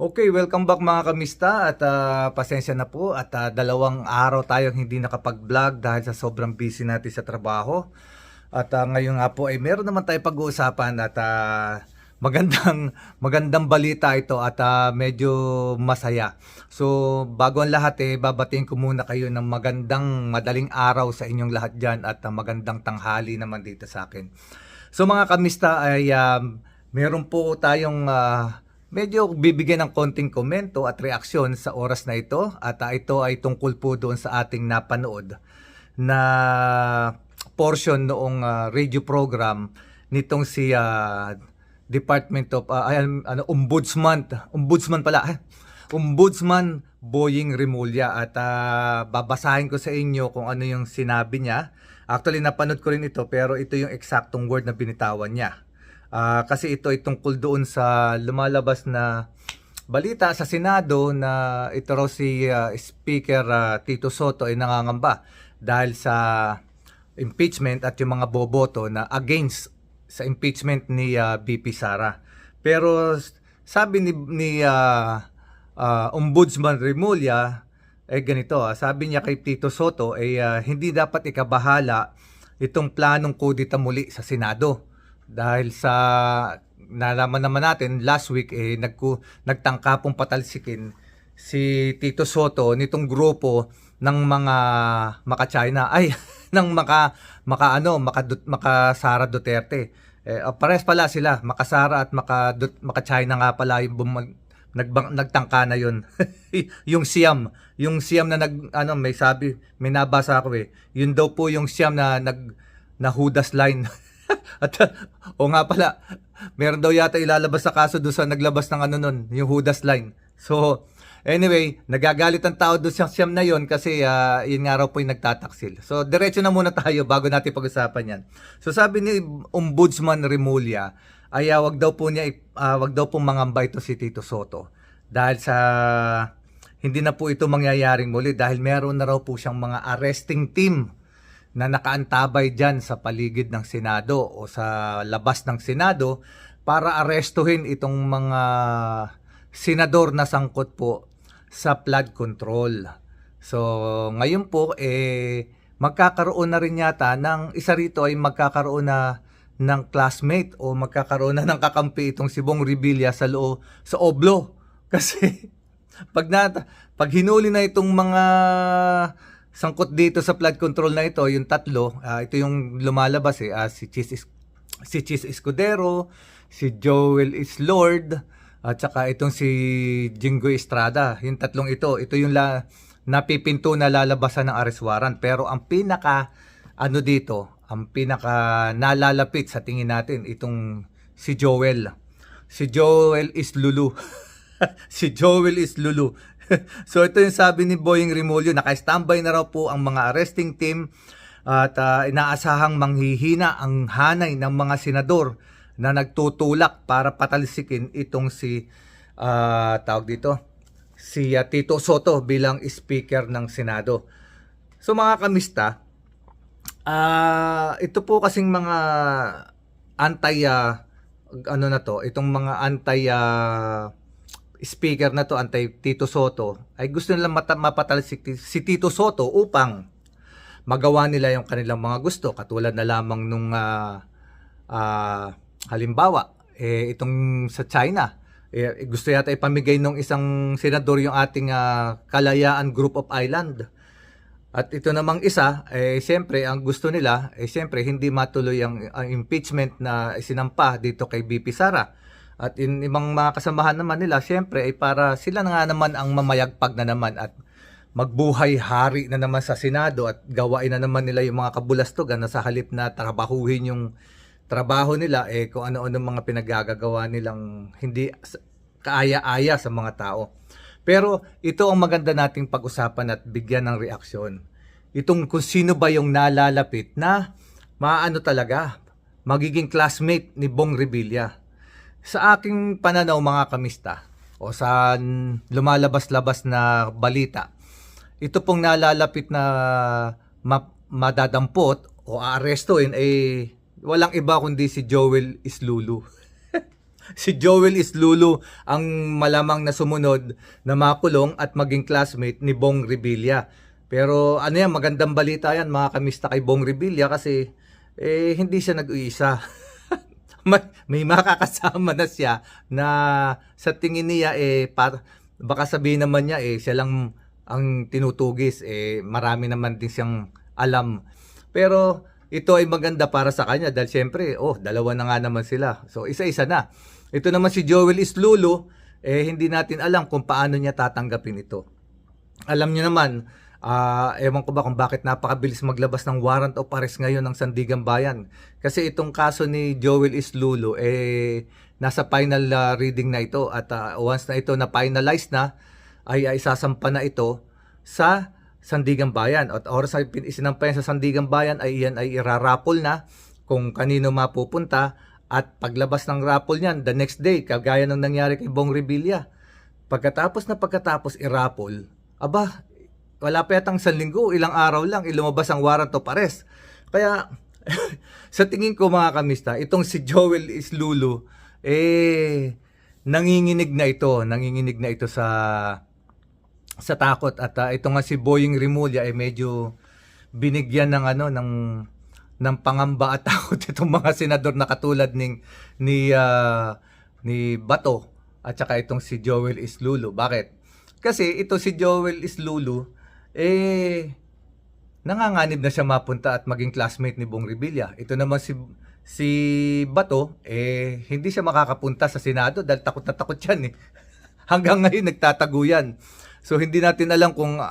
Okay, welcome back mga kamista at pasensya na po at 2 araw tayong hindi nakapag-vlog dahil sa sobrang busy natin sa trabaho. At ngayon nga po ay meron naman tayong pag-uusapan at magandang magandang balita ito at medyo masaya. So bago ang lahat babatiin ko muna kayo ng magandang madaling araw sa inyong lahat diyan at magandang tanghali naman dito sa akin. So mga kamista ay meron po tayong medyo bibigyan ng konting komento at reaksyon sa oras na ito at ito ay tungkol po doon sa ating napanood na portion noong radio program nitong si Department of Ombudsman pala Ombudsman Boying Rimulya at babasahin ko sa inyo kung ano yung sinabi niya. Actually napanood ko rin ito pero ito yung eksaktong word na binitawan niya. Kasi ito ay tungkol doon sa lumalabas na balita sa Senado na ito raw si Speaker Tito Soto ay nangangamba dahil sa impeachment at yung mga boboto na against sa impeachment ni VP Sara. Pero sabi ni Ombudsman Rimulya ganito, sabi niya kay Tito Soto hindi dapat ikabahala itong planong kudita muli sa Senado. Dahil sa nalaman naman natin last week nagtangka pong patalsikin si Tito Soto nitong grupo ng mga maka-China ng maka Sara Duterte. Pares pala sila, maka-Sara at maka-China nga pala yung nagtangka na yun. yung siyam na may nabasa ako yun daw po yung siyam na Judas line. At o nga pala, meron daw yata ilalabas sa kaso doon sa naglabas ng yung Judas line. So, anyway, nagagalit ang tao doon sa siyam na yon kasi yun nga raw po yung nagtataksil. So, diretso na muna tayo bago natin pag-usapan yan. So, sabi ni Ombudsman Rimulya, wag daw pong mangamba ito si Tito Soto. Dahil sa hindi na po ito mangyayaring muli dahil meron na raw po siyang mga arresting team na nakaantabay dyan sa paligid ng Senado o sa labas ng Senado para arestuhin itong mga senador na sangkot po sa flood control. So ngayon po magkakaroon na rin yata ng isa rito ay magkakaroon na ng classmate o magkakaroon na ng kakampi itong si Bong Revilla sa Oblo. Kasi pag hinuli na itong mga sangkot dito sa flood control na ito, yung tatlo, ito yung lumalabas si Chis Escudero, si Joel Islord, at saka itong si Jinggoy Estrada. Yung tatlong ito yung napipinto na lalabasan ng arrest warrant. Pero ang pinaka nalalapit sa tingin natin itong si Joel. Si Joel Islulu. Si Joel Islulu. So ito yung sabi ni Boying Rimulya, naka-standby na raw po ang mga arresting team at inaasahang manghihina ang hanay ng mga senador na nagtutulak para patalsikin itong si Tito Soto bilang speaker ng Senado. So mga kamista, ito po kasing mga itong mga speaker na to, Tito Soto, ay gusto nilang mapatalsik si Tito Soto upang magawa nila yung kanilang mga gusto. Katulad na lamang nung halimbawa, itong sa China, gusto yata ipamigay nung isang senador yung ating Kalayaan Group of Island. At ito namang isa, siyempre, ang gusto nila, siyempre, hindi matuloy ang impeachment na isinampa dito kay VP Sara. At ibang mga kasamahan naman nila, siyempre, ay para sila na nga naman ang mamayagpag na naman at magbuhay hari na naman sa Senado at gawain na naman nila yung mga kabulastugan na sa halip na trabahuhin yung trabaho nila, kung ano-ano mga pinagagagawa nilang hindi kaaya-aya sa mga tao. Pero ito ang maganda nating pag-usapan at bigyan ng reaksyon. Itong kung sino ba yung nalalapit na talaga, magiging classmate ni Bong Revilla. Sa aking pananaw mga kamista, o sa lumalabas-labas na balita, ito pong nalalapit na madadampot o aarestuin walang iba kundi si Joel Islulu. Si Joel Islulu ang malamang na sumunod na makulong at maging classmate ni Bong Revilla. Pero ano yan, magandang balita yan mga kamista kay Bong Revilla kasi hindi siya nag-uisa. may makakasama na siya na sa tingin niya baka sabihin naman niya siya lang ang tinutugis, marami naman din siyang alam. Pero ito ay maganda para sa kanya dahil siyempre, dalawa na nga naman sila. So isa-isa na. Ito naman si Joel Islulu, hindi natin alam kung paano niya tatanggapin ito. Alam niyo naman, ewan ko ba kung bakit napakabilis maglabas ng warrant of arrest ngayon ng Sandigan Bayan. Kasi itong kaso ni Joel Islulu, nasa final reading na ito at once na ito na finalize na, ay isasampa na ito sa Sandigan Bayan. At oras na isinampayan sa Sandigan Bayan ay iyan ay irarapol na kung kanino mapupunta. At paglabas ng raffle niyan, the next day, kagaya ng nangyari kay Bong Revilla, pagkatapos i-raffle, wala pa yatang 1 linggo, ilang araw lang, ilumabas ang warrant of arrest. Kaya, sa tingin ko mga kamista, itong si Joel Islulu, nanginginig na ito sa takot. At ito nga si Boying Rimulya, medyo binigyan ng pangamba at takot itong mga senador na katulad ni Bato at saka itong si Joel Islulu. Bakit? Kasi ito si Joel Islulu nanganganib na siya mapunta at maging classmate ni Bong Revilla. Ito naman si Bato hindi siya makakapunta sa Senado dahil takot na takot yan Hanggang ngayon nagtatago yan. So hindi natin alam kung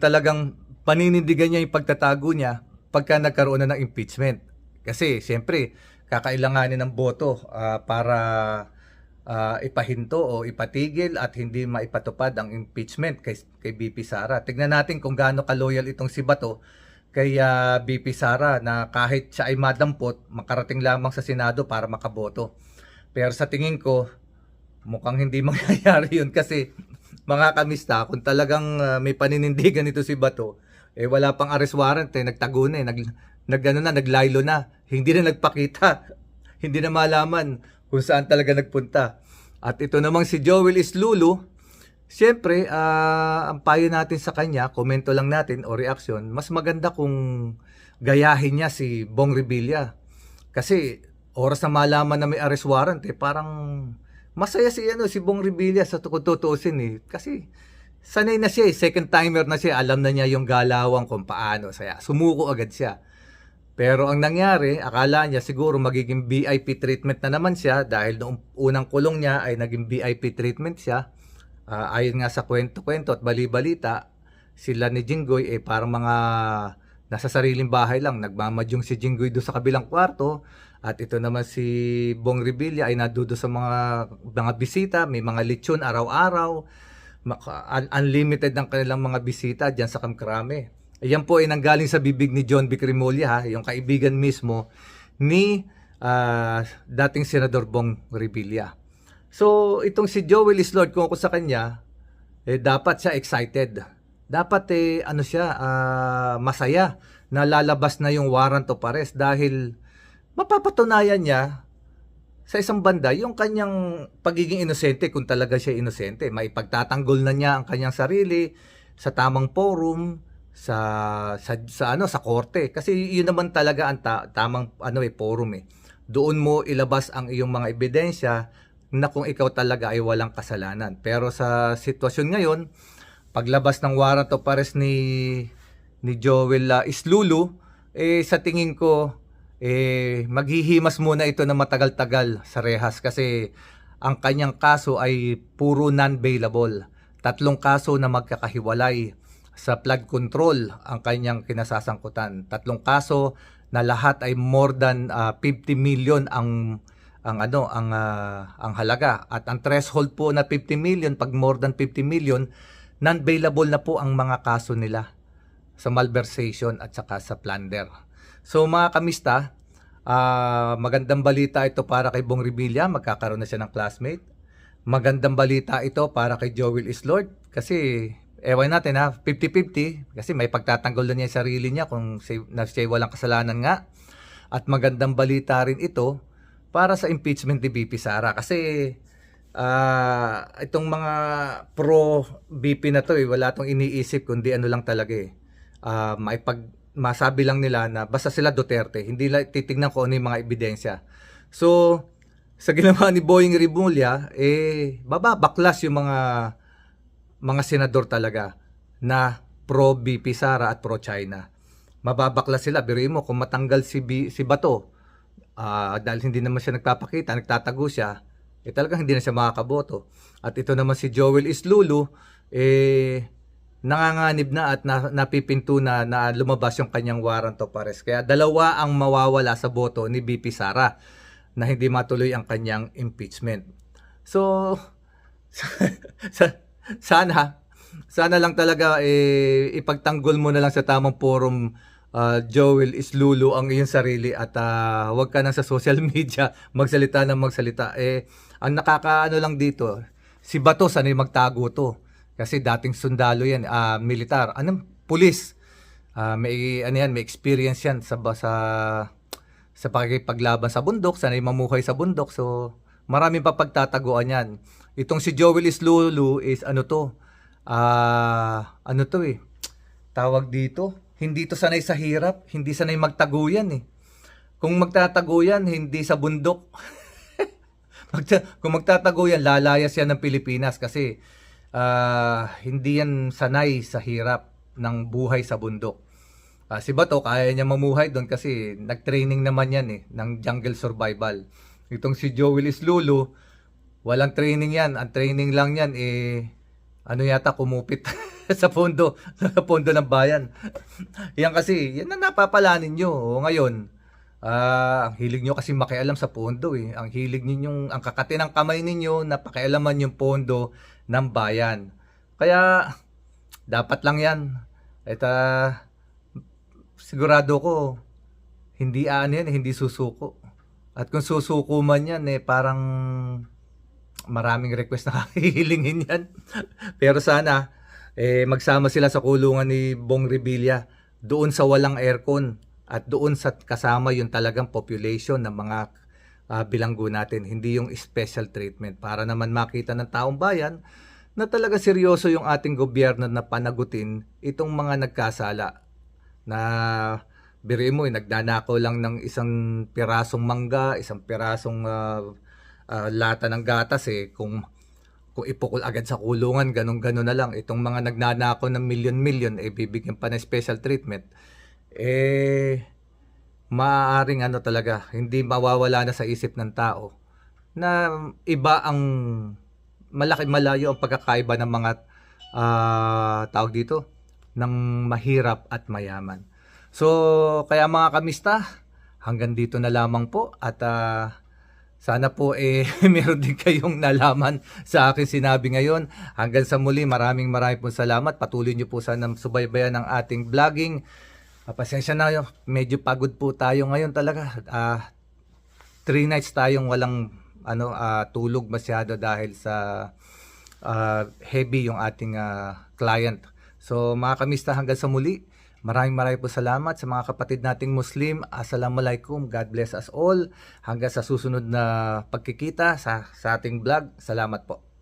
talagang paninindigan niya yung pagtatago niya pagka nagkaroon na ng impeachment. Kasi siyempre, kakailanganin ng boto para ipahinto o ipatigil at hindi maipatupad ang impeachment kay BP Sara. Tignan natin kung gaano ka-loyal itong si Bato kay BP Sara na kahit siya ay madampot, makarating lamang sa Senado para makaboto. Pero sa tingin ko, mukhang hindi mangyayari yun kasi mga kamista, kung talagang may paninindigan ito si Bato, wala pang arrest warrant, nagtago na naglaylo na, hindi na nagpakita, hindi na malaman kung saan talaga nagpunta. At ito namang si Joel Islulu, siyempre, ang payo natin sa kanya, komento lang natin o reaction, mas maganda kung gayahin niya si Bong Revilla. Kasi oras na malaman na may arrest warrant, parang masaya si Bong Revilla sa tutuusin kasi sanay na siya second timer na siya, alam na niya yung galawang kung paano, saya sumuko agad siya. Pero ang nangyari, akala niya siguro magiging VIP treatment na naman siya dahil noong unang kulong niya ay naging VIP treatment siya. Ayon nga sa kwento-kwento at bali-balita, sila ni Jinggoy parang mga nasa sariling bahay lang, nagmamadyong si Jinggoy doon sa kabilang kwarto. At ito naman si Bong Revilla ay nadudo sa mga bisita, may mga lechon araw-araw, unlimited ang kanilang mga bisita diyan sa Kamkrame. Ayan po ay nanggaling sa bibig ni John B. Crimolia, yung kaibigan mismo ni dating Senador Bong Revilla. So itong si Joel Islord, kung ako sa kanya, dapat siya excited. Dapat masaya na lalabas na yung warrant of arrest dahil mapapatunayan niya sa isang banda yung kanyang pagiging inosente kung talaga siya inosente. Maipagtatanggol na niya ang kanyang sarili sa tamang forum, sa korte. Kasi yun naman talaga ang tamang forum Doon mo ilabas ang iyong mga ebidensya na kung ikaw talaga ay walang kasalanan. Pero sa sitwasyon ngayon, paglabas ng warrant of arrest ni Joel Islulu, sa tingin ko maghihimas muna ito na matagal-tagal sa rehas kasi ang kanyang kaso ay puro non-bailable. 3 kaso na magkakahiwalay. Sa flood control ang kanyang kinasasangkutan. 3 kaso na lahat ay more than 50 million ang halaga. At ang threshold po na 50 million, pag more than 50 million, non-bailable na po ang mga kaso nila sa malversation at saka sa plunder. So mga kamista, magandang balita ito para kay Bong Revilla, magkakaroon na siya ng classmate. Magandang balita ito para kay Joel Islord kasi ewan natin 50-50 kasi may pagtatanggol na niya yung sarili niya kung siya walang kasalanan nga. At magandang balita rin ito para sa impeachment ni VP Sara. Kasi itong mga pro VP na to wala tong iniisip kundi ano lang talaga masabi lang nila na basta sila Duterte, hindi lang titignan kung ano yung mga ebidensya. So, sa ginawa ni Boying Rimulya, bababaklas yung mga senador talaga na pro VP Sara at pro China. Mababaklas sila. Biruin mo, kung matanggal si Bato, dahil hindi naman siya nagpapakita, nagtatago siya, talagang hindi na siya makakaboto. At ito naman si Joel Islulu, nanganganib na at napipinto na lumabas yung kanyang warrant of arrest. Kaya dalawa ang mawawala sa boto ni VP Sara na hindi matuloy ang kanyang impeachment. So, sana lang talaga ipagtanggol mo na lang sa tamang forum, Joel Islulu, ang iyong sarili at wag ka nang sa social media magsalita ng magsalita. Ang nakakaano lang dito, si Bato sanay magtago to. Kasi dating sundalo yan, militar, pulis. May experience yan sa pakikipaglaban sa bundok, sanay mamuhay sa bundok. So, maraming pa pagtataguan yan. Itong si Joel Islulu is tawag dito, hindi to sanay sa hirap, hindi sanay magtaguyan Kung magtataguyan, hindi sa bundok. Kung magtataguyan, lalayas yan ng Pilipinas kasi hindi yan sanay sa hirap ng buhay sa bundok. Si Bato, kaya niya mamuhay doon kasi nag-training naman yan ng jungle survival. Itong si Joel Islulu, walang training yan. Ang training lang yan, kumupit sa pondo ng bayan. Yan kasi, yan ang napapala ninyo. Ngayon, ang hilig nyo kasi makialam sa pondo Ang hilig ninyong, ang kakati ng kamay ninyo na pakialaman yung pondo ng bayan. Kaya, dapat lang yan. Sigurado ko, hindi hindi susuko. At kung susuko man yan, parang maraming request na hihilingin yan. Pero sana, magsama sila sa kulungan ni Bong Revilla, doon sa walang aircon at doon sa kasama yung talagang population ng mga bilanggo natin, hindi yung special treatment, para naman makita ng taong bayan na talaga seryoso yung ating gobyerno na panagutin itong mga nagkasala na biruin mo nagdanakaw lang ng isang pirasong mangga, isang pirasong lata ng gatas kung ipukul agad sa kulungan, ganun-ganun na lang. Itong mga nagnanakaw ng milyon-milyon, bibigyan pa ng special treatment. Maaaring talaga, hindi mawawala na sa isip ng tao na iba ang malayo ang pagkakaiba ng mga tawag dito, ng mahirap at mayaman. So, kaya mga kamista, hanggang dito na lamang po at sana po meron din kayong nalaman sa akin sinabi ngayon. Hanggang sa muli, maraming po salamat. Patuloy nyo po sana subaybayan ng ating vlogging. Pasensya na, medyo pagod po tayo ngayon talaga. 3 nights tayong walang tulog masyado dahil sa heavy yung ating client. So mga kamista, hanggang sa muli, maraming po salamat sa mga kapatid nating Muslim. Assalamualaikum. God bless us all. Hanggang sa susunod na pagkikita sa ating vlog. Salamat po.